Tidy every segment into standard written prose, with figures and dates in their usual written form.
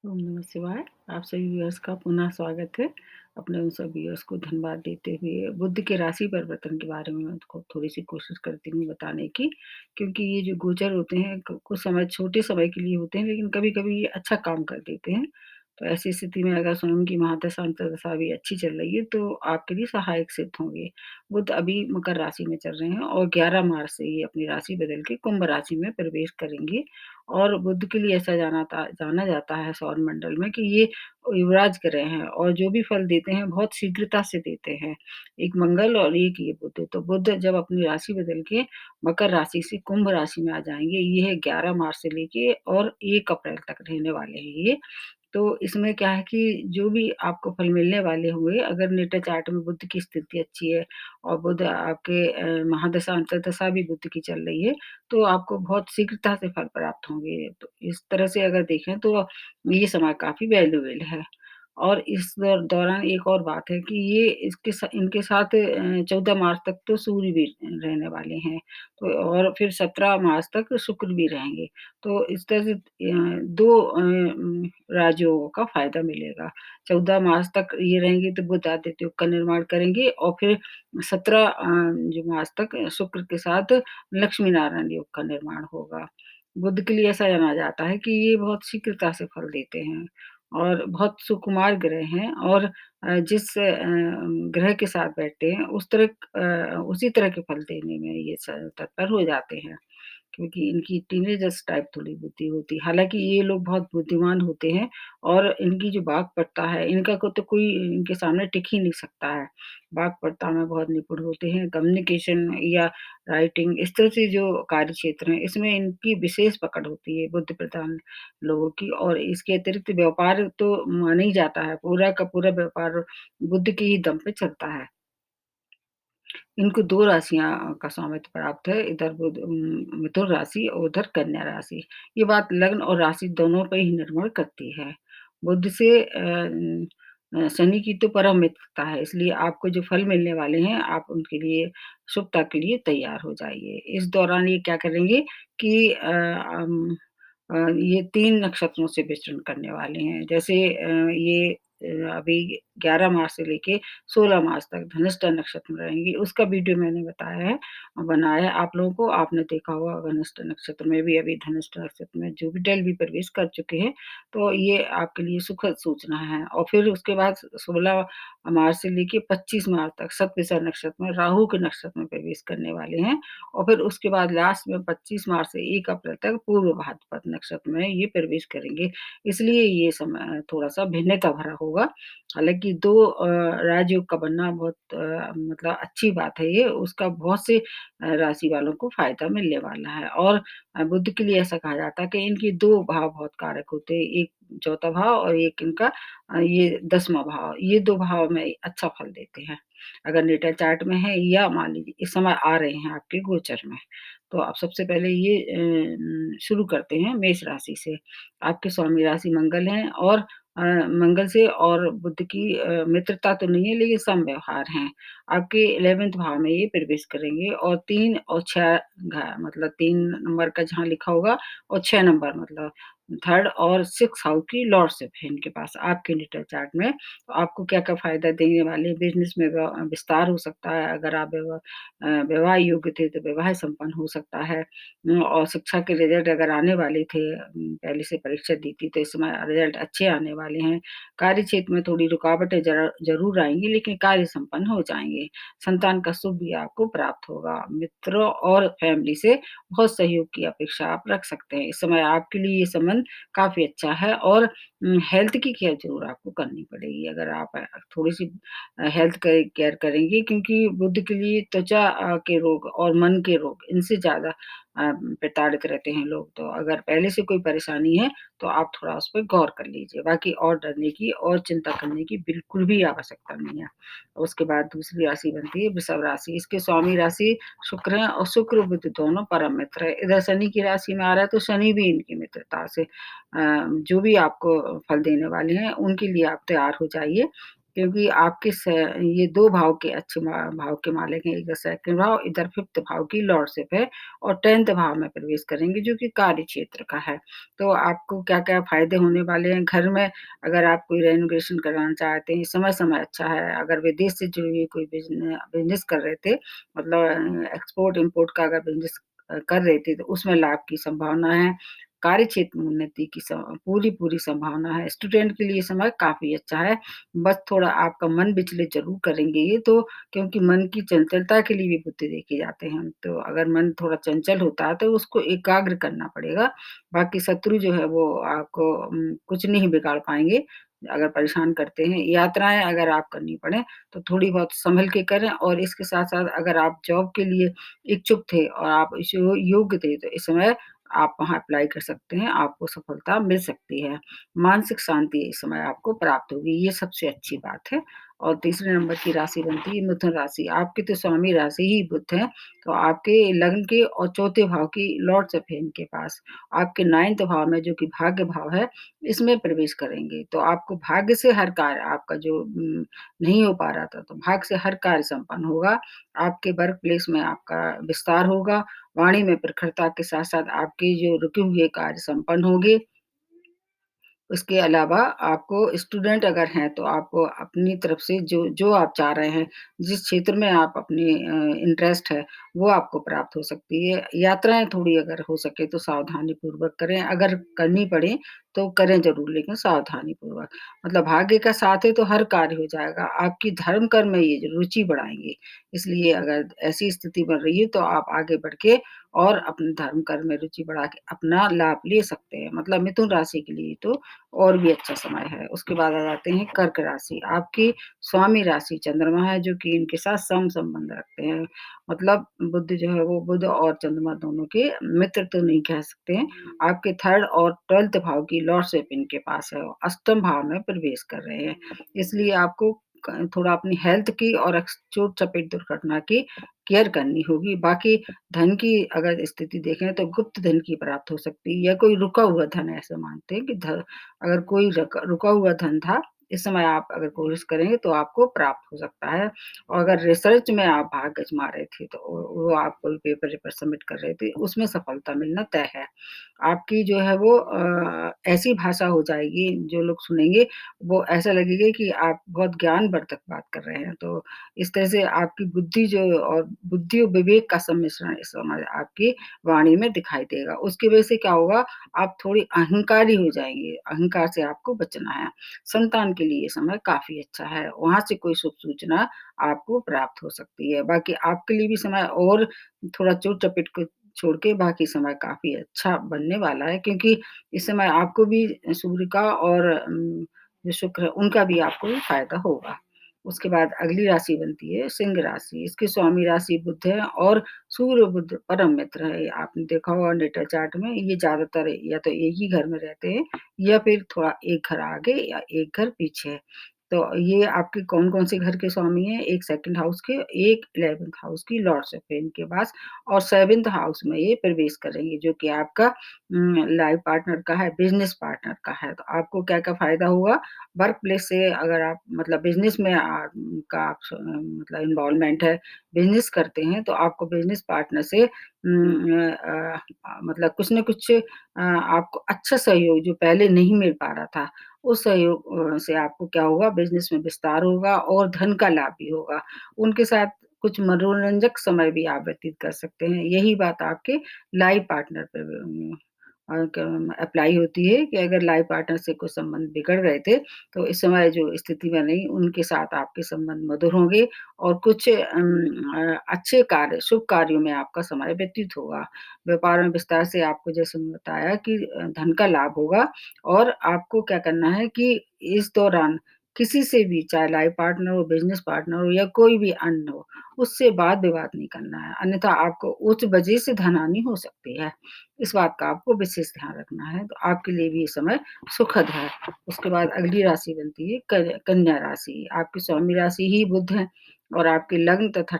ओम नमः शिवाय। आप सभी व्यूअर्स का पुनः स्वागत है। अपने उन सब व्यूअर्स को धन्यवाद देते हुए बुध के राशि परिवर्तन के बारे में मैं आपको थोड़ी-सी कोशिश करती हूँ बताने की, क्योंकि ये जो गोचर होते हैं क कुछ समय छोटे समय के लिए होते हैं, लेकिन कभी-कभी ये अच्छा काम कर देते हैं। तो ऐसी स्थिति में अगर स्वयं की महादशा अंतर्दशा भी अच्छी चल रही है, तो आपके लिए सहायक सिद्ध होंगे। बुध अभी मकर राशि में चल रहे हैं और 11 मार्च से ये अपनी राशि बदल के कुंभ राशि में प्रवेश करेंगे। और बुध के लिए ऐसा जाना जाता है सौर मंडल में कि ये युवराज ग्रह हैं और जो भी फल देते हैं बहुत शीघ्रता से देते हैं। एक मंगल और एक ये बुध। तो बुध जब अपनी राशि बदल के मकर राशि से कुंभ राशि में आ जाएँगे, ये है 11 मार्च से लेके और 1 अप्रैल तक रहने वाले हैं ये। तो इसमें क्या है कि जो भी आपको फल मिलने वाले हुए, अगर नेटा चार्ट में बुध की स्थिति अच्छी है और बुध आपके महादशा अंतर्दशा भी बुध की चल रही है, तो आपको बहुत शीघ्रता से फल प्राप्त होंगे। तो इस तरह से अगर देखें तो ये समय काफ़ी वैल्यूएबल है। और इस दौरान एक और बात है कि ये इनके साथ 14 मार्च तक तो सूर्य भी रहने वाले हैं। तो और फिर 17 मार्च तक शुक्र भी रहेंगे। तो इस तरह से 2 राजयोगों का फ़ायदा मिलेगा। 14 मार्च तक ये रहेंगे तो बुध आदित्य योग का निर्माण करेंगे और फिर 17 जो मार्च तक शुक्र के साथ लक्ष्मी नारायण योग का निर्माण होगा। बुध के लिए ऐसा जाना जाता है कि ये बहुत शीघ्रता से फल देते हैं और बहुत सुकुमार ग्रह हैं और जिस ग्रह के साथ बैठते हैं उसी तरह के फल देने में ये तत्पर हो जाते हैं। क्योंकि इनकी टीनेजर्स टाइप थोड़ी बुद्धि होती है। हालाँकि ये लोग बहुत बुद्धिमान होते हैं और इनकी जो वाक्पटुता है, इनका को तो कोई इनके सामने टिक ही नहीं सकता है। वाक्पटुता में बहुत निपुण होते हैं, कम्युनिकेशन या राइटिंग इस तरह से जो कार्य क्षेत्र हैं, इसमें इनकी विशेष पकड़ होती है बुद्धि प्रधान लोगों की और इसके अतिरिक्त व्यापार तो माना ही जाता है, पूरा का पूरा व्यापार बुद्धि के ही दम पे चलता है। इनको 2 राशियाँ का स्वामित्व प्राप्त है, इधर मिथुन राशि और उधर कन्या राशि। ये बात लग्न और राशि दोनों पे ही निर्भर करती है। बुध से शनि की तो परम मित्रता है, इसलिए आपको जो फल मिलने वाले हैं, आप उनके लिए शुभता के लिए तैयार हो जाइए। इस दौरान ये क्या करेंगे कि ये 3 नक्षत्रों से विचरण करने वाले हैं। जैसे ये अभी 11 मार्च से लेके 16 मार्च तक धनिष्ठा नक्षत्र में रहेंगी, उसका वीडियो मैंने बताया है बनाया है आप लोगों को, आपने देखा होगा धनिष्ठा नक्षत्र में भी अभी धनिष्ठा नक्षत्र में जुपिटर भी प्रवेश कर चुके हैं, तो ये आपके लिए सुखद सूचना है। और फिर उसके बाद 16 मार्च से लेके 25 मार्च तक शतभिषा नक्षत्र में राहु के नक्षत्र में प्रवेश करने वाले हैं और फिर उसके बाद लास्ट में 25 मार्च से 1 अप्रैल तक पूर्व भाद्रपद नक्षत्र में ये प्रवेश करेंगे। इसलिए ये समय थोड़ा-सा भिन्नता भरा होगा। हालाँकि 2 राजयोग का बनना बहुत मतलब अच्छी बात है ये, उसका बहुत से राशि वालों को फ़ायदा मिलने वाला है और बुध के लिए ऐसा कहा जाता है कि इनके 2 भाव बहुत कारक होते हैं, एक चौथा भाव और एक इनका ये 10वाँ भाव, ये 2 भाव में अच्छा फल देते हैं। अगर नेटल चार्ट में है या मान लीजिए इस समय आ रहे हैं आपके गोचर में। तो आप सबसे पहले ये शुरू करते हैं मेष राशि से। आपके स्वामी राशि मंगल हैं और मंगल से और बुध की मित्रता तो नहीं है लेकिन समव्यवहार हैं। आपके 11th भाव में ये प्रवेश करेंगे और 3 और 6 मतलब 3 नंबर का जहाँ लिखा होगा और 6 नंबर मतलब 3rd और 6th हाउस की लॉर्डशिप है इनके पास आपके नेटल चार्ट में। तो आपको क्या-क्या फ़ायदा देने वाले हैं, बिज़नेस में विस्तार हो सकता है, अगर आप विवाह योग्य थे तो विवाह संपन्न हो सकता है। और शिक्षा के रिज़ल्ट अगर आने वाले थे पहले से परीक्षा दी थी तो इस समय रिज़ल्ट अच्छे आने वाले हैं। कार्य क्षेत्र में थोड़ी रुकावटें ज़रूर आएँगी लेकिन कार्य संपन्न हो जाएँगे। संतान का शुभ भी आपको प्राप्त होगा। मित्रों और फैमिली से बहुत सहयोग की अपेक्षा आप रख सकते हैं। इस समय आपके लिए ये संबंध काफ़ी अच्छा है और हेल्थ की केयर ज़रूर आपको करनी पड़ेगी। अगर आप थोड़ी-सी हेल्थ केयर करेंगी क्योंकि बुध के लिए त्वचा के रोग और मन के रोग इनसे ज़्यादा प्रताड़ित रहते हैं लोग। तो अगर पहले से कोई परेशानी है तो आप थोड़ा उस पे गौर कर लीजिए। बाकी और डरने की और चिंता करने की बिल्कुल भी आवश्यकता नहीं है। उसके बाद दूसरी राशि बनती है वृषभ राशि। इसके स्वामी राशि शुक्र हैं और शुक्र बुध दोनों परम मित्र हैं। इधर शनि की राशि में आ रहा है तो शनि भी इनकी मित्रता से जो भी आपको फल देने वाले हैं उनके लिए आप तैयार हो जाइए। क्योंकि आपके स ये 2 भाव के अच्छे भाव के मालिक हैं, इधर सेकंड भाव, इधर 5th भाव की लॉर्डशिप है और 10th भाव में प्रवेश करेंगे जो कि कार्य क्षेत्र का है। तो आपको क्या-क्या फ़ायदे होने वाले हैं, घर में अगर आप कोई रेनोवेशन कराना चाहते हैं, समय-समय अच्छा है, अगर विदेश से जुड़ी हुई कोई बिज़नेस कर रहे थे, मतलब एक्सपोर्ट-इम्पोर्ट का अगर बिज़नेस कर रहे थे, तो उसमें लाभ की संभावना है। कार्यक्षेत्र में उन्नति की पूरी-पूरी संभावना है। स्टूडेंट के लिए समय काफ़ी अच्छा है, बस थोड़ा आपका मन विचलित ज़रूर करेंगे ये तो, क्योंकि मन की चंचलता के लिए भी बुद्धि देखे जाते हैं। तो अगर मन थोड़ा चंचल होता है, तो उसको एकाग्र करना पड़ेगा। बाकी शत्रु जो है वो आपको कुछ नहीं बिगाड़ पाएँगे, अगर परेशान करते हैं। यात्राएँ अगर आप करनी पड़े, तो थोड़ी बहुत सँभल के करें और इसके साथ-साथ अगर आप जॉब के लिए इच्छुक थे और आप इस योग्य थे, तो इस समय आप वहाँ अप्लाई कर सकते हैं, आपको सफलता मिल सकती है। मानसिक शांति इस समय आपको प्राप्त होगी, ये सबसे अच्छी बात है। और तीसरे नंबर की राशि बनती है मिथुन राशि, आपकी तो स्वामी राशि ही बुध है, तो आपके लग्न के और चौथे भाव की लॉर्डशिप है इनके पास। आपके 9th भाव में जो कि भाग्य भाव है, इसमें प्रवेश करेंगे, तो आपको भाग्य से हर कार्य आपका जो नहीं हो पा रहा था, तो भाग्य से हर कार्य संपन्न होगा। आपके वर्क प्लेस में आपका विस्तार होगा, वाणी में प्रखरता के साथ-साथ आपके जो रुके हुए कार्य संपन्न होंगे। उसके अलावा आपको स्टूडेंट अगर हैं, तो आपको अपनी तरफ से जो जो आप चाह रहे हैं, जिस क्षेत्र में आप अपनी इंटरेस्ट है, वो आपको प्राप्त हो सकती है। यात्राएँ थोड़ी अगर हो सके तो सावधानीपूर्वक करें, अगर करनी पड़े तो करें ज़रूर लेकिन सावधानीपूर्वक। मतलब भाग्य का साथ है तो हर कार्य हो जाएगा, आपकी धर्म कर्म में ये जो रुचि बढ़ाएँगे। इसलिए अगर ऐसी स्थिति बन रही है तो आप आगे बढ़ के और अपने धर्म कर्म में रुचि बढ़ा के अपना लाभ ले सकते हैं। मतलब मिथुन राशि के लिए तो और भी अच्छा समय है। उसके बाद आ जाते हैं कर्क राशि, आपकी स्वामी राशि चंद्रमा है जो कि इनके साथ सम-संबंध रखते हैं। मतलब बुध जो है वो बुध और चंद्रमा दोनों के मित्र तो नहीं कह सकते हैं। आपके 3rd और 12th भाव की लॉर्डशिप इनके पास है और अष्टम भाव में प्रवेश कर रहे हैं। इसलिए आपको थोड़ा अपनी हेल्थ की और चोट-चपेट दुर्घटना की केयर करनी होगी। बाकी धन की अगर स्थिति देखें तो गुप्त धन की प्राप्त हो सकती है या कोई रुका हुआ धन ऐसे मानते हैं कि अगर कोई रुका हुआ धन था, इस समय आप अगर कोशिश करेंगे तो आपको प्राप्त हो सकता है। और अगर रिसर्च में आप भाग आज़मा रहे थे तो वो आप कोई पेपर-वेपर सबमिट कर रहे थे, उसमें सफलता मिलना तय है। आपकी जो है वो ऐसी भाषा हो जाएगी, जो लोग सुनेंगे वो ऐसा लगेगा कि आप बहुत ज्ञानवर्धक बात कर रहे हैं। तो इस तरह से आपकी बुद्धि और विवेक का सम्मिश्रण इस समय आपकी वाणी में दिखाई देगा। उसकी वजह से क्या होगा, आप थोड़ी अहंकारी हो जाएँगे, अहंकार से आपको बचना है। संतान के लिए ये समय काफ़ी अच्छा है, वहाँ से कोई शुभ सूचना आपको प्राप्त हो सकती है। बाकी आपके लिए भी समय और थोड़ा चोट-चपेट को छोड़ के बाकी समय काफ़ी अच्छा बनने वाला है क्योंकि इस समय आपको भी सूर्य का और जो शुक्र है उनका भी आपको फ़ायदा होगा। उसके बाद अगली राशि बनती है सिंह राशि, इसकी स्वामी राशि बुध है और सूर्य बुध परम मित्र है। आपने देखा होगा नेटल चार्ट में ये ज़्यादातर या तो एक ही घर में रहते हैं या फिर थोड़ा एक घर आगे या एक घर पीछे। तो ये आपके कौन-कौन से घर के स्वामी हैं? एक 2nd हाउस के, एक 11th हाउस की लॉर्डशिप है इनके पास और 7th हाउस में ये प्रवेश करेंगे जो कि आपका लाइफ पार्टनर का है, बिज़नेस पार्टनर का है। तो आपको क्या-क्या फ़ायदा होगा? वर्क प्लेस से अगर आप मतलब बिज़नेस में का आप मतलब इन्वॉल्वमेंट है, बिज़नेस करते हैं तो आपको बिज़नेस पार्टनर से मतलब कुछ न कुछ आपको अच्छा सहयोग जो पहले नहीं मिल पा रहा था, उस सहयोग से आपको क्या होगा बिज़नेस में विस्तार होगा और धन का लाभ भी होगा। उनके साथ कुछ मनोरंजक समय भी आप व्यतीत कर सकते हैं। यही बात आपके लाइफ़ पार्टनर पे क्या अप्लाई होती है कि अगर लाइफ़ पार्टनर से कुछ संबंध बिगड़ गए थे, तो इस समय जो स्थिति बन रही, उनके साथ आपके संबंध मधुर होंगे और कुछ अच्छे कार्य, शुभ कार्यों में आपका समय व्यतीत होगा। व्यापार में विस्तार से आपको जैसे मैंने बताया कि धन का लाभ होगा और आपको क्या करना है कि इस दौरान किसी से भी चाहे लाइफ़ पार्टनर हो, बिज़नेस पार्टनर हो या कोई भी अन्य हो, उससे वाद-विवाद नहीं करना है, अन्यथा आपको उस वजह से धनहानि हो सकती है। इस बात का आपको विशेष ध्यान रखना है, तो आपके लिए भी ये समय सुखद है। उसके बाद अगली राशि बनती है कन्या राशि, आपकी स्वामी राशि ही बुध है और आपके लग्न तथा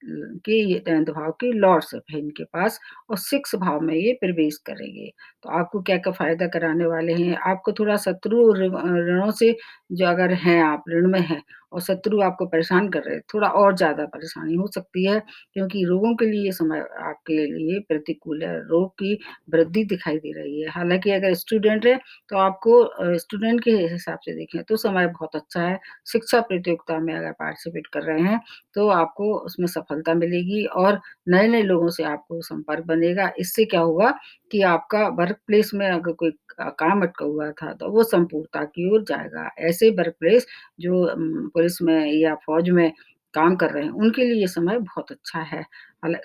के ये 10th भाव के लॉर्ड्स है इनके पास और 6th भाव में ये प्रवेश करेंगे। तो आपको क्या-क्या फ़ायदा कराने वाले हैं, आपको थोड़ा शत्रु ऋणों से जो अगर हैं आप ऋण में हैं और शत्रु आपको परेशान कर रहे हैं, थोड़ा और ज़्यादा परेशानी हो सकती है क्योंकि रोगों के लिए ये समय आपके लिए प्रतिकूल है, रोग की वृद्धि दिखाई दे रही है। हालाँकि अगर स्टूडेंट हैं, तो आपको स्टूडेंट के हिसाब से देखें तो समय बहुत अच्छा है। शिक्षा प्रतियोगिता में अगर पार्टिसिपेट कर रहे हैं, तो आपको उसमें सफलता मिलेगी और नए-नए लोगों से आपको संपर्क बनेगा। इससे क्या होगा कि आपका वर्क प्लेस में अगर कोई काम अटका हुआ था, तो वो संपूर्णता की ओर जाएगा। ऐसे वर्क प्लेस जो पुलिस में या फ़ौज में काम कर रहे हैं, उनके लिए ये समय बहुत अच्छा है।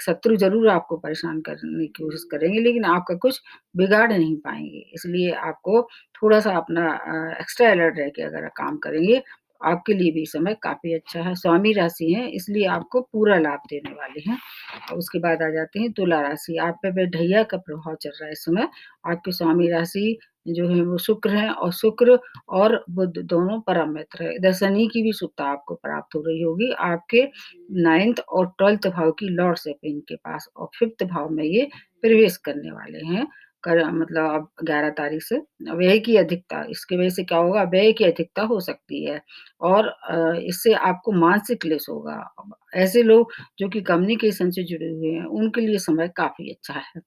शत्रु ज़रूर आपको परेशान करने की कोशिश करेंगे, लेकिन आपका कुछ बिगाड़ नहीं पाएँगे। इसलिए आपको थोड़ा-सा अपना एक्स्ट्रा अलर्ट रह के अगर काम करेंगे, आपके लिए भी समय काफ़ी अच्छा है। स्वामी राशि है, इसलिए आपको पूरा लाभ देने वाले हैं। और उसके बाद आ जाते हैं तुला राशि, आप पे ढैया का प्रभाव चल रहा है इस समय। आपके स्वामी राशि जो है वो शुक्र हैं और शुक्र और बुध दोनों परम मित्र हैं। इधर शनि की भी शुभता आपको प्राप्त हो रही होगी। आपके 9th और 12th भाव की लॉर्डशिप है इनके पास और 5th भाव में ये प्रवेश करने वाले हैं। मतलब अब 11 तारीख से व्यय की अधिकता, इसकी वजह से क्या होगा व्यय की अधिकता हो सकती है और इससे आपको मानसिक क्लेश होगा। अब ऐसे लोग जो कि कम्युनिकेशन से जुड़े हुए हैं, उनके लिए समय काफ़ी अच्छा है।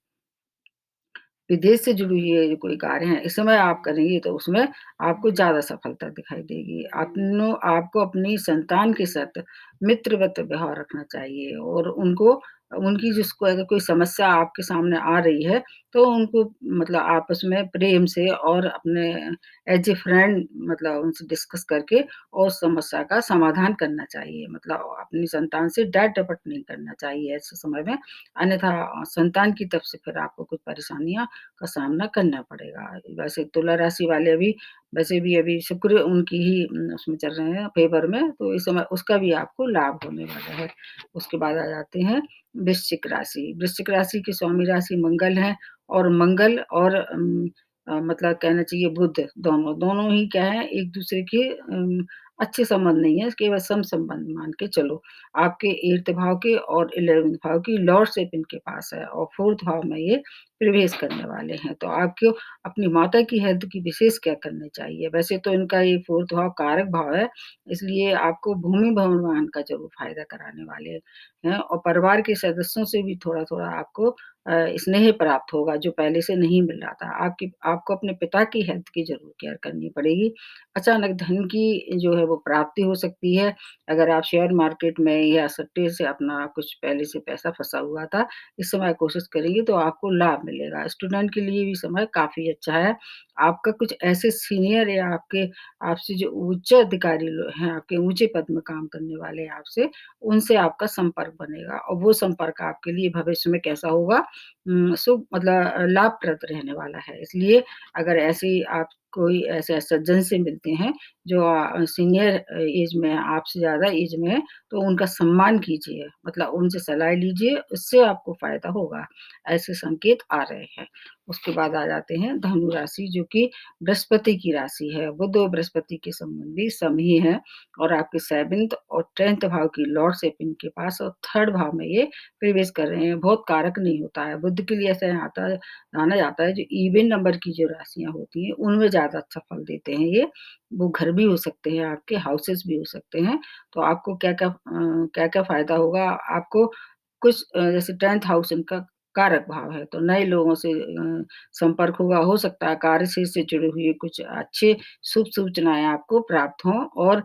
विदेश से जुड़ी हुई ये कोई कार्य है, इस समय आप करेंगी तो उसमें आपको ज़्यादा सफलता दिखाई देगी। आपको अपनी संतान के साथ मित्रवत व्यवहार रखना चाहिए और उनको उनकी जिसको अगर कोई समस्या आपके सामने आ रही है, तो उनको मतलब आपस में प्रेम से और अपने एज़ ए फ्रेंड मतलब उनसे डिस्कस करके और उस समस्या का समाधान करना चाहिए। मतलब अपनी संतान से डाँट-डपट नहीं करना चाहिए ऐसे समय में, अन्यथा संतान की तरफ से फिर आपको कुछ परेशानियाँ का सामना करना पड़ेगा। वैसे तुला राशि वाले अभी वैसे भी अभी शुक्र उनकी ही उसमें चल रहे हैं फ़ेवर में, तो इस समय उसका भी आपको लाभ होने वाला है। उसके बाद आ जाते हैं वृश्चिक राशि। वृश्चिक राशि की स्वामी राशि मंगल है और मंगल और मतलब कहना चाहिए बुध दोनों ही क्या है एक-दूसरे के अच्छे संबंध नहीं है, केवल सम-संबंध मान के चलो। आपके 8th भाव के और 11th भाव की लॉर्डशिप इनके पास है और 4th भाव में ये प्रवेश करने वाले हैं। तो आपको अपनी माता की हेल्थ की विशेष केयर करनी चाहिए। वैसे तो इनका ये 4th भाव कारक भाव है, इसलिए आपको भूमि भवन वाहन का ज़रूर फ़ायदा कराने वाले हैं और परिवार के सदस्यों से भी थोड़ा-थोड़ा आपको स्नेह प्राप्त होगा, जो पहले से नहीं मिल रहा था। आपको अपने पिता की हेल्थ की ज़रूर केयर करनी पड़ेगी। अचानक धन की जो है वो प्राप्ति हो सकती है। अगर आप शेयर मार्केट में या सट्टे से अपना कुछ पहले से पैसा फँसा हुआ था, इस समय कोशिश करेंगे तो आपको लाभ मिलेगा। स्टूडेंट के लिए भी समय काफ़ी अच्छा है। आपका कुछ ऐसे सीनियर या आपसे जो उच्च अधिकारी हैं, आपके ऊँचे पद में काम करने वाले हैं आपसे, उनसे आपका संपर्क बनेगा और वो संपर्क आपके लिए भविष्य में कैसा होगा शुभ मतलब लाभप्रद रहने वाला है। इसलिए अगर ऐसी आप कोई ऐसे सज्जन से मिलते हैं जो सीनियर ऐज में है, आपसे ज़्यादा ऐज में है, तो उनका सम्मान कीजिए, मतलब उनसे सलाह लीजिए, उससे आपको फ़ायदा होगा। ऐसे संकेत आ रहे हैं। उसके बाद आ जाते हैं धनु राशि जो कि बृहस्पति की राशि है। बुध और बृहस्पति के संबंधी सम ही है और आपके 7th और 10th भाव की लॉर्डशिप इनके पास और 3rd भाव में ये प्रवेश कर रहे हैं। बहुत कारक नहीं होता है। बुध के लिए ऐसा माना जाता है जो इवन नंबर की जो राशियाँ होती हैं, उनमें ज़्यादा अच्छा फल देते हैं ये। वो घर भी हो सकते हैं आपके, हाउसेस भी हो सकते हैं। तो आपको क्या-क्या फ़ायदा होगा? आपको कुछ जैसे 10th हाउस इनका कारक भाव है, तो नए लोगों से संपर्क होगा। हो सकता है कार्य से जुड़ी हुई कुछ अच्छे शुभ सूचनाएँ आपको प्राप्त हों और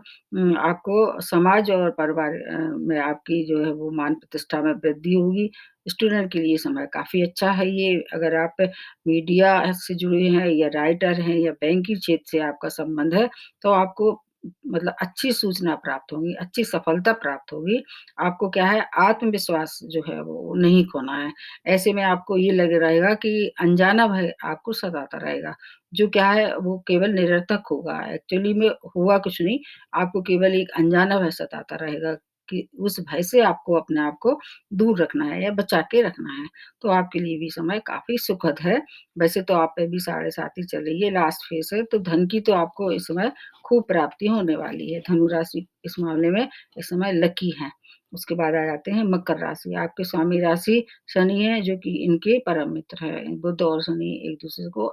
आपको समाज और परिवार में आपकी जो है वो मान प्रतिष्ठा में वृद्धि होगी। स्टूडेंट के लिए समय काफ़ी अच्छा है ये। अगर आप मीडिया से जुड़े हैं या राइटर हैं या बैंकिंग क्षेत्र से आपका संबंध है, तो आपको मतलब अच्छी सूचना प्राप्त होंगी, अच्छी सफलता प्राप्त होगी। आपको क्या है आत्मविश्वास जो है वो नहीं खोना है। ऐसे में आपको ये लग रहेगा कि अनजाना भय आपको सताता रहेगा, जो क्या है वो केवल निरर्थक होगा। एक्चुअली में हुआ कुछ नहीं, आपको केवल एक अनजाना भय सताता रहेगा कि उस भय से आपको अपने आप को दूर रखना है या बचा के रखना है। तो आपके लिए भी समय काफ़ी सुखद है। वैसे तो आप पे भी साढ़े 7 ही चल रही है, लास्ट फेज़ है, तो धन की तो आपको इस समय खूब प्राप्ति होने वाली है। धनु राशि इस मामले में इस समय लकी हैं। उसके बाद आ जाते हैं मकर राशि, आपके स्वामी राशि शनि है जो कि इनके परम मित्र हैं। बुध और शनि एक-दूसरे को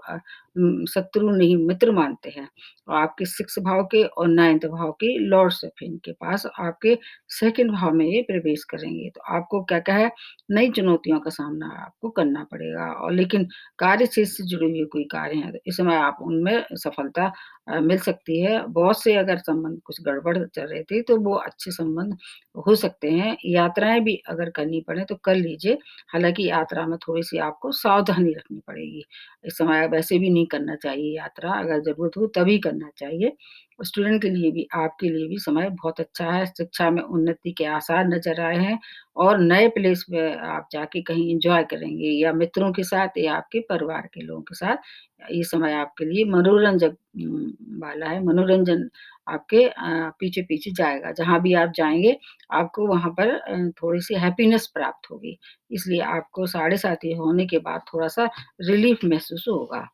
शत्रु नहीं मित्र मानते हैं। और आपके 6 भाव के और 9th भाव के लॉर्डशिप इनके पास आपके 2nd भाव में ये प्रवेश करेंगे। तो आपको क्या-क्या है, नई चुनौतियों का सामना आपको करना पड़ेगा और लेकिन कार्य क्षेत्र से जुड़े हुए कोई कार्य हैं, तो इस समय आप उनमें सफलता मिल सकती है। बहुत से अगर संबंध कुछ गड़बड़ चल रहे थे, तो वो अच्छे संबंध हो सकते हैं। यात्राएँ भी अगर करनी पड़े तो कर लीजिए, हालाँकि यात्रा में थोड़ी-सी आपको सावधानी रखनी पड़ेगी। इस समय वैसे भी नहीं करना चाहिए यात्रा, अगर ज़रूरत हो तभी करना चाहिए। स्टूडेंट के लिए भी, आपके लिए भी समय बहुत अच्छा है, शिक्षा में उन्नति के आसार नज़र आए हैं और नए प्लेस पे आप जाके कहीं एन्जॉय करेंगे या मित्रों के साथ या आपके परिवार के लोगों के साथ। ये समय आपके लिए मनोरंजक वाला है, मनोरंजन आपके पीछे-पीछे जाएगा। जहाँ भी आप जाएँगे, आपको वहाँ पर थोड़ी-सी हैप्पीनेस प्राप्त होगी। इसलिए आपको साढ़े साती होने के बाद थोड़ा-सा रिलीफ़ महसूस होगा।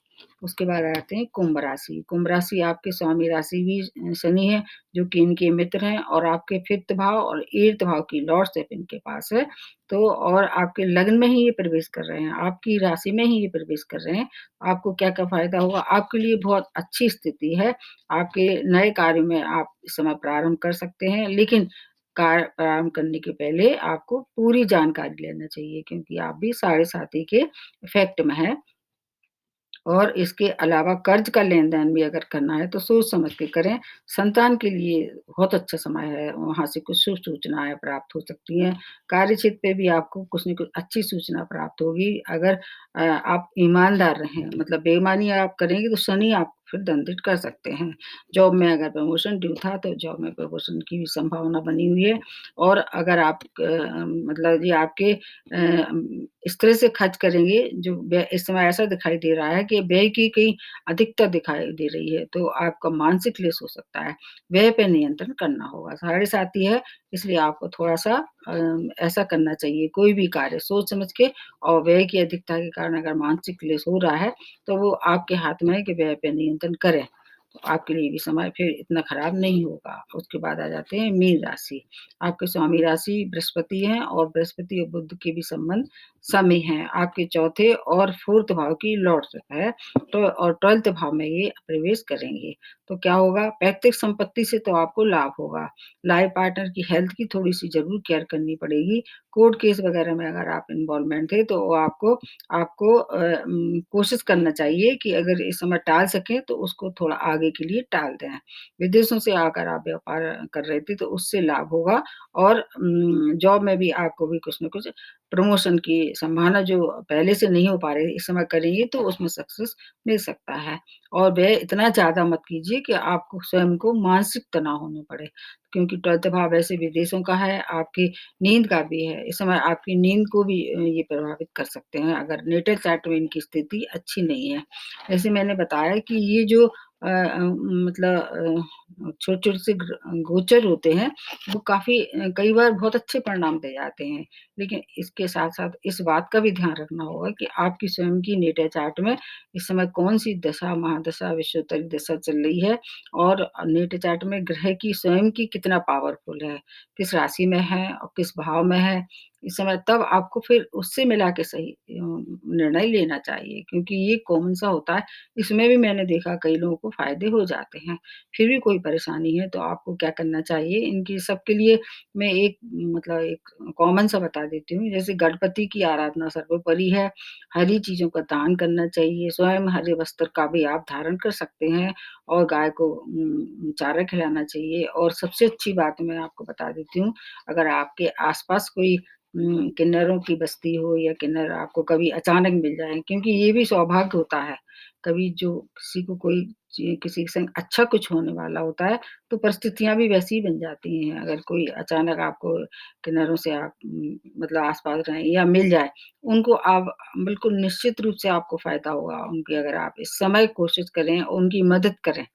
उसके बाद आ जाते हैं कुंभ राशि। कुंभ राशि आपके स्वामी राशि भी शनि है, जो कि इनके मित्र हैं और आपके 5th भाव और 8th भाव की लॉर्डशिप इनके पास है। तो और आपके लग्न में ही ये प्रवेश कर रहे हैं, आपकी राशि में ही ये प्रवेश कर रहे हैं। आपको क्या-क्या फ़ायदा होगा? आपके लिए बहुत अच्छी स्थिति है। आपके नए कार्य में आप इस समय प्रारंभ कर सकते हैं, लेकिन कार्य प्रारंभ करने के पहले आपको पूरी जानकारी लेना चाहिए क्योंकि आप भी साढ़े साती के इफ़ेक्ट में हैं। और इसके अलावा कर्ज़ का लेन-देन भी अगर करना है तो सोच समझ के करें। संतान के लिए बहुत अच्छा समय है, वहाँ से कुछ शुभ सूचनाएँ प्राप्त हो सकती हैं। कार्यक्षेत्र पे भी आपको कुछ न कुछ अच्छी सूचना प्राप्त होगी अगर आप ईमानदार रहें, मतलब बेईमानी आप करेंगे तो शनि आपको फिर दंडित कर सकते हैं। जॉब में अगर प्रमोशन ड्यू था तो जॉब में प्रमोशन की भी संभावना बनी हुई है और अगर आप मतलब ये आपके इस तरह से खर्च करेंगे जो व्यय इस समय ऐसा दिखाई दे रहा है कि व्यय की कहीं अधिकता दिखाई दे रही है, तो आपका मानसिक क्लेश हो सकता है। व्यय पे नियंत्रण करना होगा। साढ़े 7 ही है, इसलिए आपको थोड़ा-सा ऐसा करना चाहिए, कोई भी कार्य सोच समझ के और व्यय की अधिकता के कारण अगर मानसिक क्लेश हो रहा है, तो वो आपके हाथ में है कि व्यय पे नियंत्रण करें। तो आपके लिए भी समय फिर इतना खराब नहीं होगा। उसके बाद आ जाते हैं मीन राशि। आपके स्वामी राशि बृहस्पति हैं और बृहस्पति और बुध के भी संबंध समी हैं। आपके चौथे और 4th भाव की लॉर्डशिप है, तो और 12th भाव में ये प्रवेश करेंगे। तो क्या होगा? पैतृक संपत्ति से तो आपको लाभ होगा। लाइफ पार्टनर की हेल्थ की थोड़ी-सी ज़रूर केयर करनी पड़ेगी। कोर्ट केस वगैरह में अगर आप इन्वॉल्वमेंट थे, तो वो आपको आपको कोशिश करना चाहिए कि अगर इस समय टाल सकें, तो उसको थोड़ा आगे के लिए टाल दें। विदेशों से आकर आप व्यापार कर रहे थे, तो उससे लाभ होगा और जॉब में भी आपको भी कुछ न कुछ प्रमोशन की संभावना जो पहले से नहीं हो पा रही, इस समय करेंगे तो उसमें सक्सेस मिल सकता है। और व्यय इतना ज़्यादा मत कीजिए कि आपको स्वयं को मानसिक तनाव होने पड़े, क्योंकि 12th भाव वैसे विदेशों का है, आपकी नींद का भी है। इस समय आपकी नींद को भी ये प्रभावित कर सकते हैं, अगर नेटल चार्ट में इनकी स्थिति अच्छी नहीं है। जैसे मैंने बताया कि ये जो मतलब छोटे-छोटे से गोचर होते हैं, वो काफ़ी कई बार बहुत अच्छे परिणाम दे जाते हैं। लेकिन इसके साथ-साथ इस बात का भी ध्यान रखना होगा कि आपकी स्वयं की नेटल चार्ट में इस समय कौन-सी दशा, महादशा, विषुवतरी दशा चल रही है और नेटल चार्ट में ग्रह की स्वयं की कितना पावरफुल है, किस राशि में है और किस भाव में है। इस समय तब आपको फिर उससे मिला के सही निर्णय लेना चाहिए क्योंकि ये कॉमन सा होता है, इसमें भी मैंने देखा कई लोगों को फ़ायदे हो जाते हैं। फिर भी कोई परेशानी है तो आपको क्या करना चाहिए, इनकी सबके लिए मैं एक मतलब एक कॉमन सा बता देती हूँ, जैसे गणपति की आराधना सर्वोपरि है, हरी चीज़ों का दान करना चाहिए, स्वयं हरे वस्त्र का भी आप धारण कर सकते हैं और गाय को चारा खिलाना चाहिए और सबसे अच्छी बात मैं आपको बता देती हूँ, अगर आपके आस-पास कोई किन्नरों की बस्ती हो या किन्नर आपको कभी अचानक मिल जाएँ क्योंकि ये भी सौभाग्य होता है। कभी जो किसी को कोई किसी के संग अच्छा कुछ होने वाला होता है, तो परिस्थितियाँ भी वैसी ही बन जाती हैं। अगर कोई अचानक आपको किन्नरों से आप मतलब आस-पास रहें या मिल जाए, उनको आप बिल्कुल निश्चित रूप से आपको फ़ायदा होगा उनकी अगर आप इस समय कोशिश करें, उनकी मदद करें।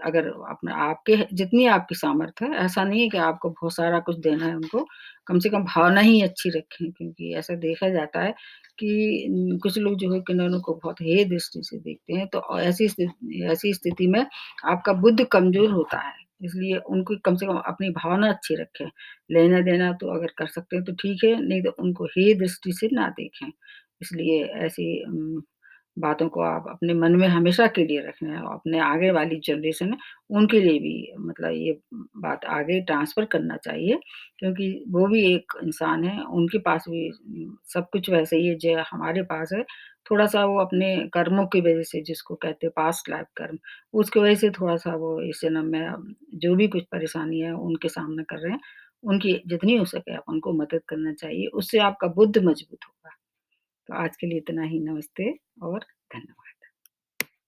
अगर अपना आपके जितनी आपकी सामर्थ्य है, ऐसा नहीं है कि आपको बहुत सारा कुछ देना है उनको, कम से कम भावना ही अच्छी रखें क्योंकि ऐसा देखा जाता है कि कुछ लोग जो है किन्नरों को बहुत हेय दृष्टि से देखते हैं, तो ऐसी स्थिति में आपका बुद्ध कमज़ोर होता है। इसलिए उनको कम से कम अपनी भावना अच्छी रखें। लेना-देना तो अगर कर सकते हैं तो ठीक है, नहीं तो उनको हेय दृष्टि से ना देखें। इसलिए ऐसी बातों को आप अपने मन में हमेशा के लिए रखें और अपने आगे वाली जनरेशन है, उनके लिए भी मतलब ये बात आगे ट्रांसफ़र करना चाहिए, क्योंकि वो भी एक इंसान है, उनके पास भी सब कुछ वैसे ही है जो हमारे पास है। थोड़ा-सा वो अपने कर्मों की वज़ह से जिसको कहते हैं पास्ट लाइफ़ कर्म, उसकी वज़ह से थोड़ा-सा वो इस जन्म में जो भी कुछ परेशानी है उनके सामना कर रहे हैं, उनकी जितनी हो सके आप उनको मदद करना चाहिए, उससे आपका बुद्ध मजबूत होगा। तो आज के लिए इतना ही, नमस्ते और